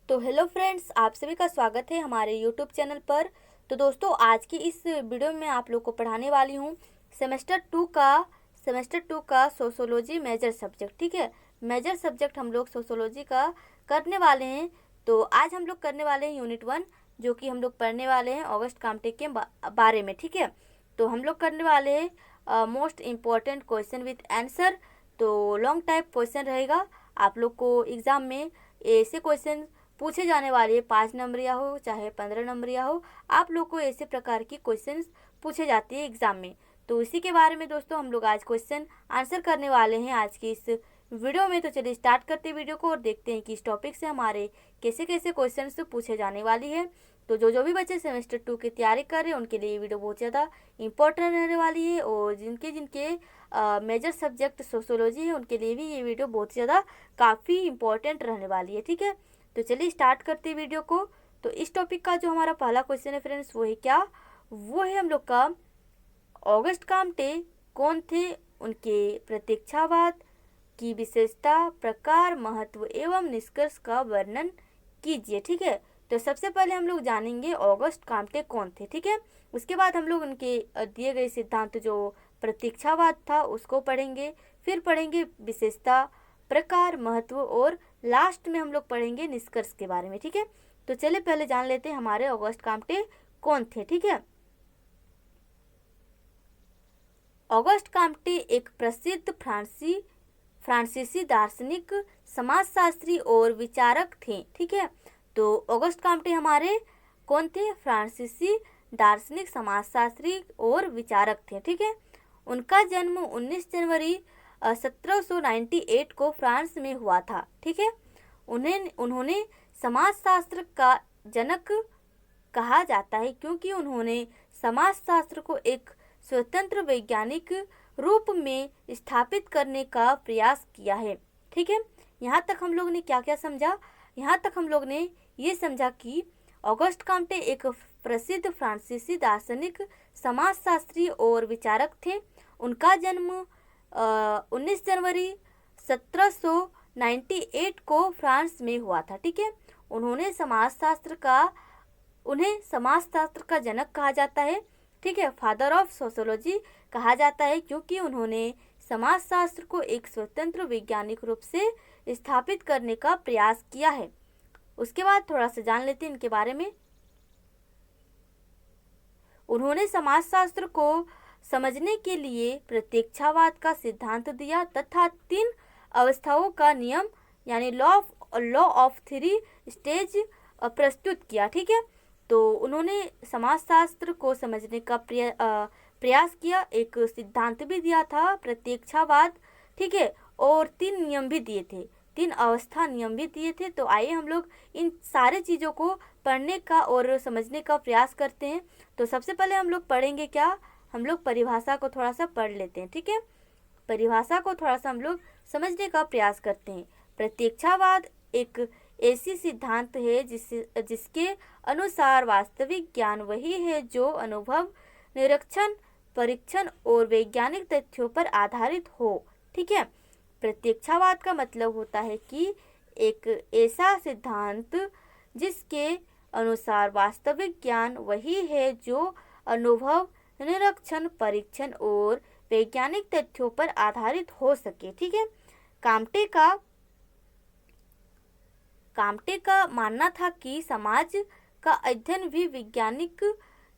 तो hello friends, आप सभी का स्वागत है हमारे यूट्यूब चैनल पर। तो दोस्तों, आज की इस वीडियो में आप लोग को पढ़ाने वाली हूँ सेमेस्टर 2 का सोशोलॉजी मेजर सब्जेक्ट। ठीक है, मेजर सब्जेक्ट हम लोग सोशोलॉजी का करने वाले हैं। तो आज हम लोग करने वाले हैं यूनिट 1, जो कि हम लोग पढ़ने वाले हैं ऑगस्ट काम्टे के बारे में। ठीक है, तो हम लोग करने वाले हैं most important question with answer. तो लॉन्ग टाइप क्वेश्चन रहेगा। आप लोग को एग्ज़ाम में ऐसे क्वेश्चन पूछे जाने वाले 5 नंबरिया हो चाहे 15 नंबरिया हो, आप लोग को ऐसे प्रकार की क्वेश्चंस पूछे जाते हैं एग्जाम में। तो इसी के बारे में दोस्तों हम लोग आज क्वेश्चन आंसर करने वाले हैं आज की इस वीडियो में। तो चलिए स्टार्ट करते हैं वीडियो को और देखते हैं कि इस टॉपिक से हमारे कैसे कैसे क्वेश्चंस पूछे जाने वाली है। तो जो भी बच्चे सेमेस्टर 2 की तैयारी कर रहे हैं उनके लिए ये वीडियो बहुत ज़्यादा इंपॉर्टेंट रहने वाली है, और जिनके मेजर सब्जेक्ट सोशोलॉजी है उनके लिए भी ये वीडियो बहुत ज़्यादा काफ़ी इंपॉर्टेंट रहने वाली है। ठीक है, तो चलिए स्टार्ट करते हैं वीडियो को। तो इस टॉपिक का जो हमारा पहला क्वेश्चन है फ्रेंड्स, वो है क्या? वो है हम लोग का ऑगस्ट काम्टे कौन थे, उनके प्रतीक्षावाद की विशेषता, प्रकार, महत्व एवं निष्कर्ष का वर्णन कीजिए। ठीक है, तो सबसे पहले हम लोग जानेंगे ऑगस्ट काम्टे कौन थे। ठीक है, उसके बाद हम लोग उनके दिए गए सिद्धांत जो प्रतीक्षावाद था उसको पढ़ेंगे, फिर पढ़ेंगे विशेषता, प्रकार, महत्व, और लास्ट में हम लोग पढ़ेंगे निष्कर्ष के बारे में। ठीक है, तो चलिए पहले जान लेते हैं हमारे ऑगस्ट काम्टे कौन थे। ठीक है, ऑगस्ट काम्टे एक प्रसिद्ध फ्रांसीसी दार्शनिक, समाजशास्त्री और विचारक थे। ठीक है, तो ऑगस्ट काम्टे हमारे कौन थे? फ्रांसीसी दार्शनिक, समाजशास्त्री और विचारक थे। ठीक है, उनका जन्म 19 जनवरी 1798 को फ्रांस में हुआ था। ठीक है, उन्होंने समाजशास्त्र का जनक कहा जाता है क्योंकि उन्होंने समाजशास्त्र को एक स्वतंत्र वैज्ञानिक रूप में स्थापित करने का प्रयास किया है। ठीक है, यहाँ तक हम लोग ने क्या क्या समझा? यहाँ तक हम लोग ने ये समझा कि ऑगस्ट काम्टे एक प्रसिद्ध फ्रांसीसी दार्शनिक, समाजशास्त्री और विचारक थे। उनका जन्म 19 जनवरी 1798 को फ्रांस में हुआ था। ठीक है, उन्हें समाजशास्त्र का जनक कहा जाता है। ठीक है, फादर ऑफ सोशोलॉजी कहा जाता है क्योंकि उन्होंने समाजशास्त्र को एक स्वतंत्र वैज्ञानिक रूप से स्थापित करने का प्रयास किया है। उसके बाद थोड़ा सा जान लेते हैं इनके बारे में। उन्होंने समाजशास्त्र को समझने के लिए प्रतीक्षावाद का सिद्धांत दिया तथा 3 अवस्थाओं का नियम यानी लॉ ऑफ 3 स्टेज प्रस्तुत किया। ठीक है, तो उन्होंने समाजशास्त्र को समझने का प्रयास किया, एक सिद्धांत भी दिया था प्रतीक्षावाद। ठीक है, और 3 नियम भी दिए थे, 3 अवस्था नियम भी दिए थे। तो आइए हम लोग इन सारे चीज़ों को पढ़ने का और समझने का प्रयास करते हैं। तो सबसे पहले हम लोग पढ़ेंगे क्या? हम लोग परिभाषा को थोड़ा सा पढ़ लेते हैं। ठीक है, परिभाषा को थोड़ा सा हम लोग समझने का प्रयास करते हैं। प्रतीक्षावाद एक ऐसी सिद्धांत है जिसके अनुसार वास्तविक ज्ञान वही है जो अनुभव, निरीक्षण, परीक्षण और वैज्ञानिक तथ्यों पर आधारित हो। ठीक है, प्रतीक्षावाद का मतलब होता है कि एक ऐसा सिद्धांत जिसके अनुसार वास्तविक ज्ञान वही है जो अनुभव, निरीक्षण, परीक्षण और वैज्ञानिक तथ्यों पर आधारित हो सके। ठीक है, काम्टे का मानना था कि समाज का अध्ययन भी वैज्ञानिक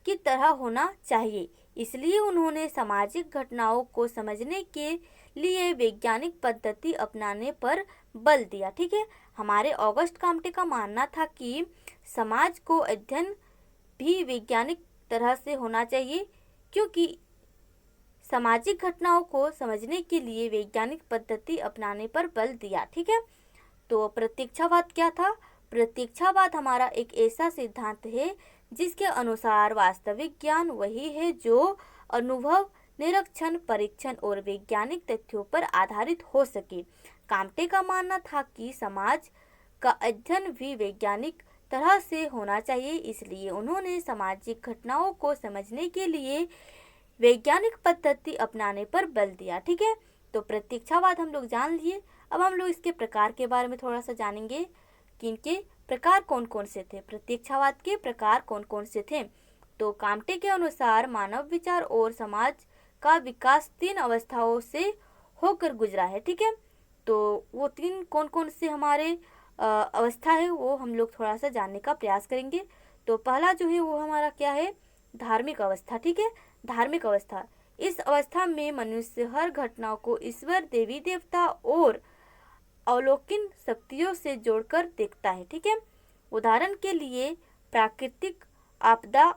की तरह होना चाहिए, इसलिए उन्होंने सामाजिक घटनाओं को समझने के लिए वैज्ञानिक पद्धति अपनाने पर बल दिया। ठीक है, हमारे ऑगस्ट काम्टे का मानना था कि समाज को अध्ययन भी वैज्ञानिक तरह से होना चाहिए, क्योंकि सामाजिक घटनाओं को समझने के लिए वैज्ञानिक पद्धति अपनाने पर बल दिया। ठीक है, तो प्रतीक्षावाद क्या था? प्रतीक्षावाद हमारा एक ऐसा सिद्धांत है जिसके अनुसार वास्तविक ज्ञान वही है जो अनुभव, निरीक्षण, परीक्षण और वैज्ञानिक तथ्यों पर आधारित हो सके। काम्टे का मानना था कि समाज का अध्ययन भी वैज्ञानिक तरह से होना चाहिए, इसलिए उन्होंने सामाजिक घटनाओं को समझने के लिए वैज्ञानिक पद्धति अपनाने पर बल दिया। ठीक है, तो प्रतीक्षावाद हम लोग जान लिए। अब हम लोग इसके प्रकार के बारे में थोड़ा सा जानेंगे कि इनके प्रकार कौन कौन से थे? प्रतीक्षावाद के प्रकार कौन कौन से थे? तो काम्टे के अनुसार मानव विचार और समाज का विकास 3 अवस्थाओं से होकर गुजरा है। ठीक है, तो वो 3 कौन कौन से हमारे अवस्था है वो हम लोग थोड़ा सा जानने का प्रयास करेंगे। तो पहला जो है वो हमारा क्या है? धार्मिक अवस्था। ठीक है, धार्मिक अवस्था। इस अवस्था में मनुष्य हर घटना को ईश्वर, देवी देवता और अवलौकिक शक्तियों से जोड़कर देखता है। ठीक है, उदाहरण के लिए प्राकृतिक आपदा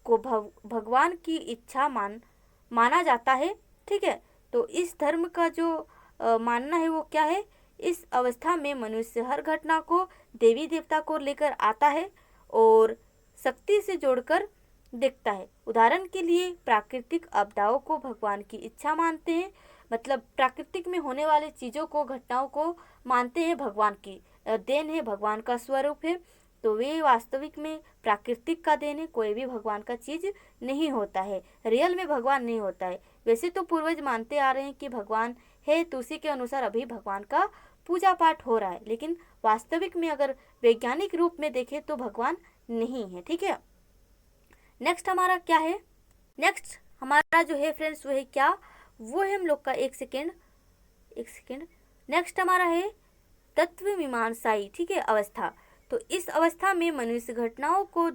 को भगवान की इच्छा माना जाता है। ठीक है, तो इस धर्म का जो मानना है वो क्या है? इस अवस्था में मनुष्य हर घटना को देवी देवता को लेकर आता है और शक्ति से जोड़कर देखता है। उदाहरण के लिए प्राकृतिक आपदाओं को भगवान की इच्छा मानते हैं, मतलब प्राकृतिक में होने वाली चीज़ों को, घटनाओं को मानते हैं भगवान की देन है, भगवान का स्वरूप है। तो वे वास्तविक में प्राकृतिक का देन है, कोई भी भगवान का चीज़ नहीं होता है, रियल में भगवान नहीं होता है। वैसे तो पूर्वज मानते आ रहे हैं कि भगवान है, तो उसी के अनुसार अभी भगवान का पूजा पाठ हो रहा है, लेकिन वास्तविक में अगर वैज्ञानिक रूप में देखें तो भगवान नहीं है। ठीक है, नेक्स्ट हमारा क्या है? नेक्स्ट हमारा जो है फ्रेंड्स वो है क्या? वो है हम लोग का एक सेकेंड नेक्स्ट हमारा है तत्व मीमांसाई। ठीक है, अवस्था। तो इस अवस्था में मनुष्य घटनाओं को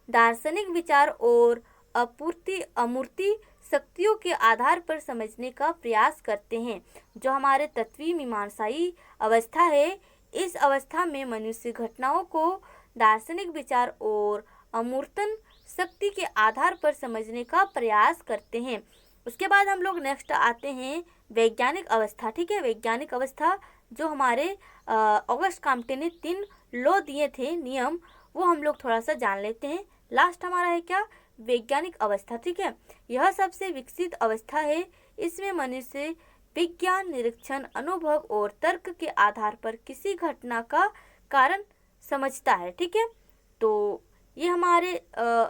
दार्शनिक विचार और अमूर्ति शक्तियों के आधार पर समझने का प्रयास करते हैं। जो हमारे तत्वी मीमांसाई अवस्था है, इस अवस्था में मनुष्य घटनाओं को दार्शनिक विचार और अमूर्तन शक्ति के आधार पर समझने का प्रयास करते हैं। उसके बाद हम लोग नेक्स्ट आते हैं वैज्ञानिक अवस्था। ठीक है, वैज्ञानिक अवस्था जो हमारे ऑगस्ट काम्टे ने 3 लॉ दिए थे, नियम, वो हम लोग थोड़ा सा जान लेते हैं। लास्ट हमारा है क्या? वैज्ञानिक अवस्था। ठीक है, यह सबसे विकसित अवस्था है। इसमें मनुष्य विज्ञान, निरीक्षण, अनुभव और तर्क के आधार पर किसी घटना का कारण समझता है। ठीक है, तो ये हमारे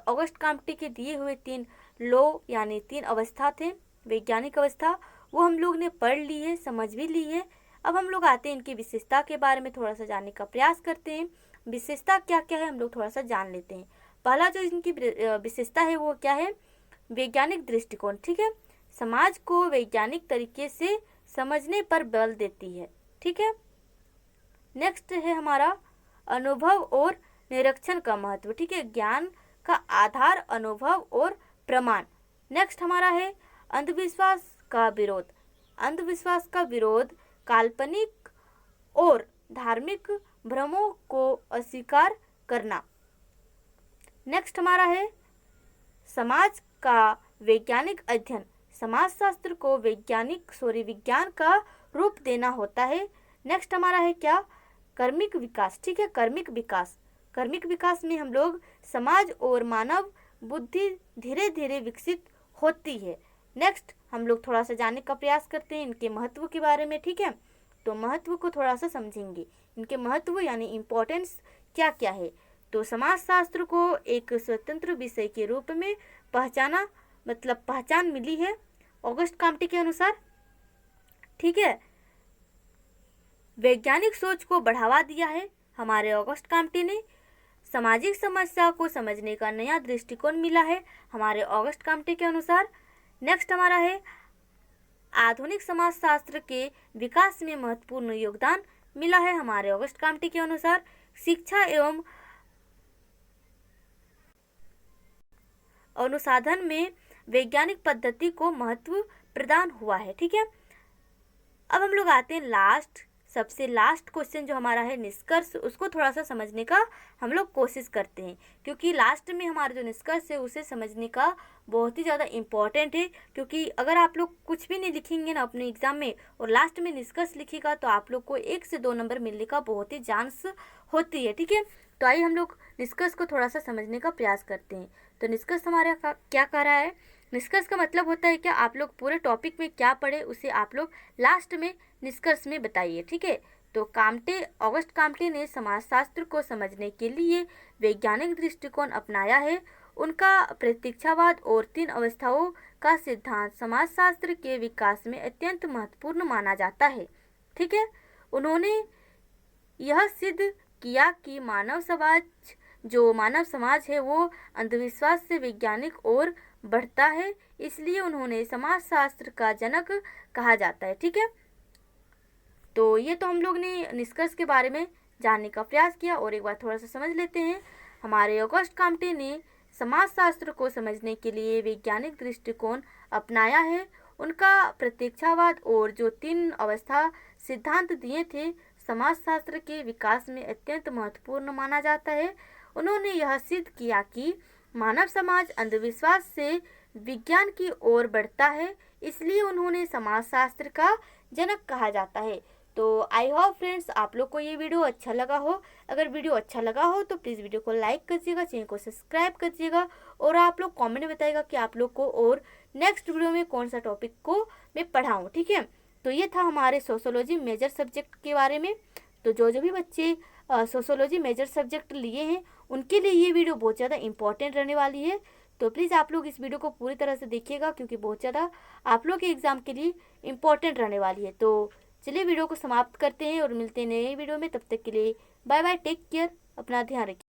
ऑगस्ट काम्टे के दिए हुए 3 लॉ यानी 3 अवस्था थे। वैज्ञानिक अवस्था वो हम लोग ने पढ़ ली है, समझ भी ली है। अब हम लोग आते हैं इनकी विशेषता के बारे में थोड़ा सा जानने का प्रयास करते हैं। विशेषता क्या क्या है हम लोग थोड़ा सा जान लेते हैं। पहला जो इनकी विशेषता है वो क्या है? वैज्ञानिक दृष्टिकोण। ठीक है, समाज को वैज्ञानिक तरीके से समझने पर बल देती है। ठीक है, नेक्स्ट है हमारा अनुभव और निरीक्षण का महत्व। ठीक है, ज्ञान का आधार अनुभव और प्रमाण। नेक्स्ट हमारा है अंधविश्वास का विरोध। अंधविश्वास का विरोध काल्पनिक और धार्मिक भ्रमों को अस्वीकार करना। नेक्स्ट हमारा है समाज का वैज्ञानिक अध्ययन। समाजशास्त्र को विज्ञान का रूप देना होता है। नेक्स्ट हमारा है क्या? कर्मिक विकास। ठीक है, कर्मिक विकास में हम लोग समाज और मानव बुद्धि धीरे धीरे विकसित होती है। नेक्स्ट हम लोग थोड़ा सा जानने का प्रयास करते हैं इनके महत्व के बारे में। ठीक है, तो महत्व को थोड़ा सा समझेंगे। इनके महत्व यानी इम्पोर्टेंस क्या क्या है। तो समाजशास्त्र को एक स्वतंत्र विषय के रूप में पहचान मिली है ऑगस्ट काम्टे के अनुसार। ठीक है, वैज्ञानिक सोच को बढ़ावा दिया है हमारे ऑगस्ट काम्टे ने। सामाजिक समस्या को समझने का नया दृष्टिकोण मिला है हमारे ऑगस्ट काम्टे के अनुसार। नेक्स्ट हमारा है आधुनिक समाजशास्त्र के विकास में महत्वपूर्ण योगदान मिला है हमारे ऑगस्ट काम्टे के अनुसार। शिक्षा एवं अनुसंधान में वैज्ञानिक पद्धति को महत्व प्रदान हुआ है। ठीक है, अब हम लोग आते हैं सबसे लास्ट क्वेश्चन जो हमारा है निष्कर्ष, उसको थोड़ा सा समझने का हम लोग कोशिश करते हैं, क्योंकि लास्ट में हमारा जो निष्कर्ष है उसे समझने का बहुत ही ज़्यादा इम्पॉर्टेंट है। क्योंकि अगर आप लोग कुछ भी नहीं लिखेंगे ना अपने एग्जाम में और लास्ट में निष्कर्ष लिखेगा तो आप लोग को 1 से 2 नंबर मिलने का बहुत ही चांस होती है। ठीक है, तो आइए हम लोग निष्कर्ष को थोड़ा सा समझने का प्रयास करते हैं। तो निष्कर्ष हमारा क्या कह रहा है? निष्कर्ष का मतलब होता है कि आप लोग पूरे टॉपिक में क्या पढ़े उसे आप लोग लास्ट में निष्कर्ष में बताइए। ठीक है, तो ऑगस्ट काम्टे ने समाजशास्त्र को समझने के लिए वैज्ञानिक दृष्टिकोण अपनाया है। उनका प्रतीक्षावाद और 3 अवस्थाओं का सिद्धांत समाजशास्त्र के विकास में अत्यंत महत्वपूर्ण माना जाता है। ठीक है, उन्होंने यह सिद्ध किया कि मानव समाज है वो अंधविश्वास से वैज्ञानिक और बढ़ता है, इसलिए उन्होंने समाजशास्त्र का जनक कहा जाता है। ठीक है, तो ये तो हम लोग ने निष्कर्ष के बारे में जानने का प्रयास किया और एक बार थोड़ा सा समझ लेते हैं। हमारे ऑगस्ट काम्टे ने समाजशास्त्र को समझने के लिए वैज्ञानिक दृष्टिकोण अपनाया है। उनका प्रत्यक्षवाद और जो 3 अवस्था सिद्धांत दिए थे समाजशास्त्र के विकास में अत्यंत महत्वपूर्ण माना जाता है। उन्होंने यह सिद्ध किया कि मानव समाज अंधविश्वास से विज्ञान की ओर बढ़ता है, इसलिए उन्होंने समाजशास्त्र का जनक कहा जाता है। तो आई होप फ्रेंड्स आप लोग को ये वीडियो अच्छा लगा हो। अगर वीडियो अच्छा लगा हो तो प्लीज़ वीडियो को लाइक करिएगा, चैनल को सब्सक्राइब करिएगा और आप लोग कमेंट में बताइएगा कि आप लोग को और नेक्स्ट वीडियो में कौन सा टॉपिक को मैं पढ़ाऊँ। ठीक है, तो ये था हमारे सोशोलॉजी मेजर सब्जेक्ट के बारे में। तो जो भी बच्चे सोशोलॉजी मेजर सब्जेक्ट लिए हैं उनके लिए ये वीडियो बहुत ज़्यादा इंपॉर्टेंट रहने वाली है। तो प्लीज़ आप लोग इस वीडियो को पूरी तरह से देखिएगा क्योंकि बहुत ज़्यादा आप लोग के एग्ज़ाम के लिए इम्पॉर्टेंट रहने वाली है। तो चलिए वीडियो को समाप्त करते हैं और मिलते हैं नए वीडियो में। तब तक के लिए बाय बाय, टेक केयर, अपना ध्यान रखिए।